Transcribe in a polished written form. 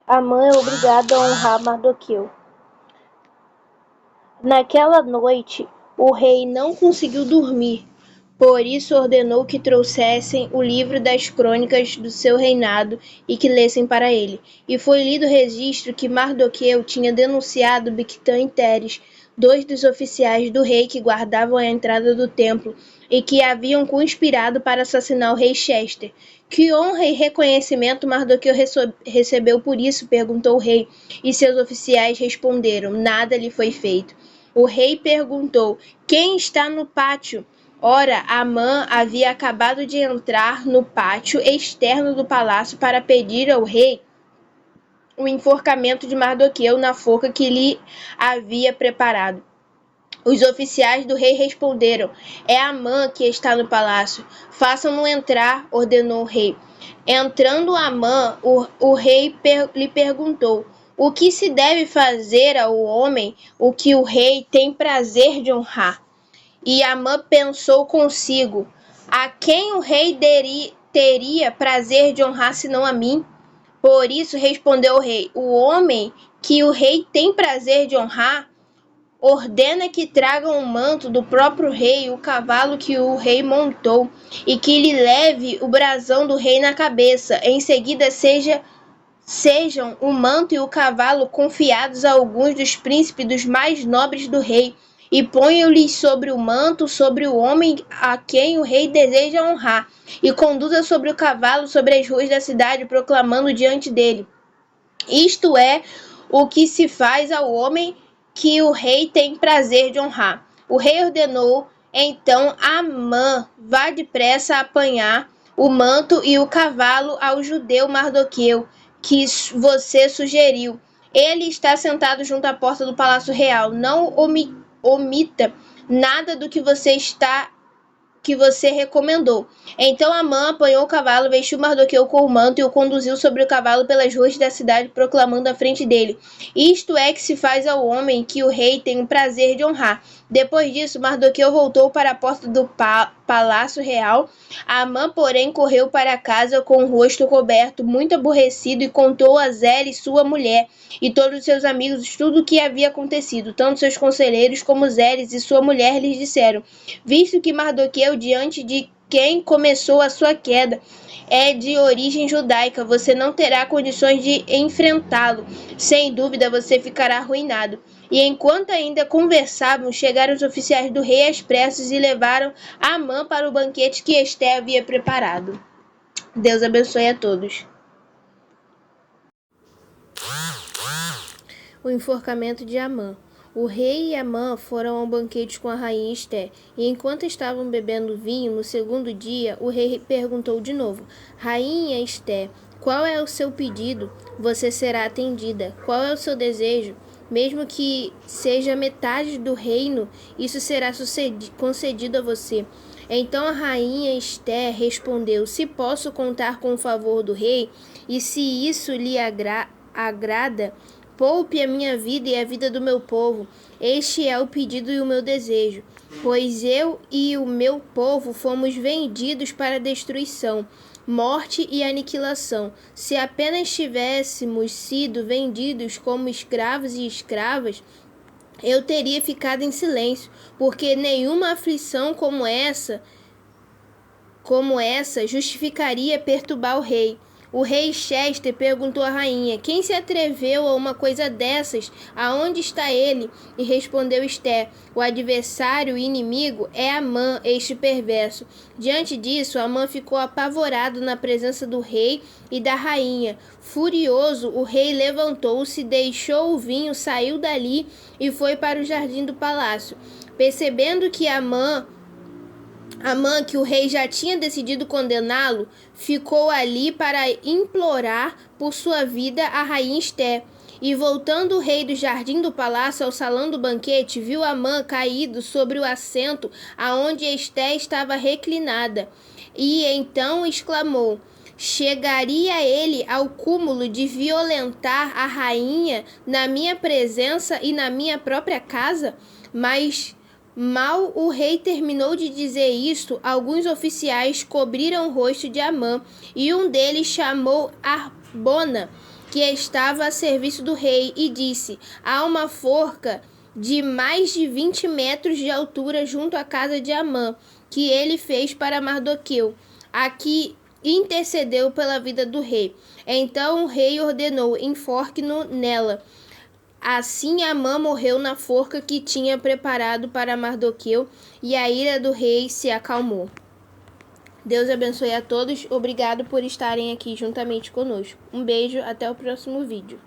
Amã é obrigado a honrar Mardoqueu. Naquela noite, o rei não conseguiu dormir, por isso ordenou que trouxessem o livro das crônicas do seu reinado e que lessem para ele. E foi lido o registro que Mardoqueu tinha denunciado Bigtã e Teres, dois dos oficiais do rei que guardavam a entrada do templo e que haviam conspirado para assassinar o rei Chester. Que honra e reconhecimento Mardoqueu recebeu por isso? Perguntou o rei, e seus oficiais responderam: nada lhe foi feito. O rei perguntou: quem está no pátio? Ora, Amã havia acabado de entrar no pátio externo do palácio para pedir ao rei o enforcamento de Mardoqueu na forca que lhe havia preparado. Os oficiais do rei responderam: é Amã que está no palácio. Façam-no entrar, ordenou o rei. Entrando Amã, o rei lhe perguntou: o que se deve fazer ao homem o que o rei tem prazer de honrar? E Amã pensou consigo: a quem o rei teria prazer de honrar senão a mim? Por isso respondeu o rei: o homem que o rei tem prazer de honrar ordena que tragam o manto do próprio rei, o cavalo que o rei montou, e que lhe leve o brasão do rei na cabeça. Em seguida sejam o manto e o cavalo confiados a alguns dos príncipes dos mais nobres do rei, e ponham-lhes sobre o manto, sobre o homem a quem o rei deseja honrar, e conduza sobre o cavalo sobre as ruas da cidade, proclamando diante dele: isto é o que se faz ao homem que o rei tem prazer de honrar. O rei ordenou então a Amã: vá depressa apanhar o manto e o cavalo ao judeu Mardoqueu, que você sugeriu. Ele está sentado junto à porta do palácio real. Não omita nada do que você recomendou. Então Amã apanhou o cavalo, vestiu Mardoqueu com o manto e o conduziu sobre o cavalo pelas ruas da cidade, proclamando à frente dele: isto é que se faz ao homem que o rei tem o prazer de honrar. Depois disso, Mardoqueu voltou para a porta do palácio real. Amã, porém, correu para casa com o rosto coberto, muito aborrecido, e contou a Zeres, sua mulher, e todos os seus amigos tudo o que havia acontecido. Tanto seus conselheiros como Zeres e sua mulher lhes disseram: visto que Mardoqueu, diante de quem começou a sua queda, é de origem judaica, você não terá condições de enfrentá-lo. Sem dúvida, você ficará arruinado. E enquanto ainda conversavam, chegaram os oficiais do rei às pressas e levaram Amã para o banquete que Esté havia preparado. Deus abençoe a todos. O enforcamento de Amã. O rei e Amã foram ao banquete com a rainha Esté, e enquanto estavam bebendo vinho, no segundo dia, o rei perguntou de novo: Rainha Esté, qual é o seu pedido? Você será atendida. Qual é o seu desejo? Mesmo que seja metade do reino, isso será concedido a você. Então a rainha Esté respondeu: se posso contar com o favor do rei, e se isso lhe agrada, poupe a minha vida e a vida do meu povo. Este é o pedido e o meu desejo, pois eu e o meu povo fomos vendidos para destruição, morte e aniquilação. Se apenas tivéssemos sido vendidos como escravos e escravas, eu teria ficado em silêncio, porque nenhuma aflição como essa justificaria perturbar o rei. O rei Chester perguntou à rainha: quem se atreveu a uma coisa dessas? Aonde está ele? E respondeu Esté: o adversário e inimigo é Amã, este perverso. Diante disso, Amã ficou apavorado na presença do rei e da rainha. Furioso, o rei levantou-se, deixou o vinho, saiu dali e foi para o jardim do palácio. Percebendo que Amã, que o rei já tinha decidido condená-lo, ficou ali para implorar por sua vida a rainha Esté. E voltando o rei do jardim do palácio ao salão do banquete, viu Amã caído sobre o assento aonde Esté estava reclinada. E então exclamou: chegaria ele ao cúmulo de violentar a rainha na minha presença e na minha própria casa? Mas mal o rei terminou de dizer isto, alguns oficiais cobriram o rosto de Amã, e um deles chamou Arbona, que estava a serviço do rei, e disse: há uma forca de mais de 20 metros de altura junto à casa de Amã, que ele fez para Mardoqueu. Aqui intercedeu pela vida do rei. Então o rei ordenou: enforque-no nela. Assim Amã morreu na forca que tinha preparado para Mardoqueu, e a ira do rei se acalmou. Deus abençoe a todos. Obrigado por estarem aqui juntamente conosco. Um beijo, até o próximo vídeo.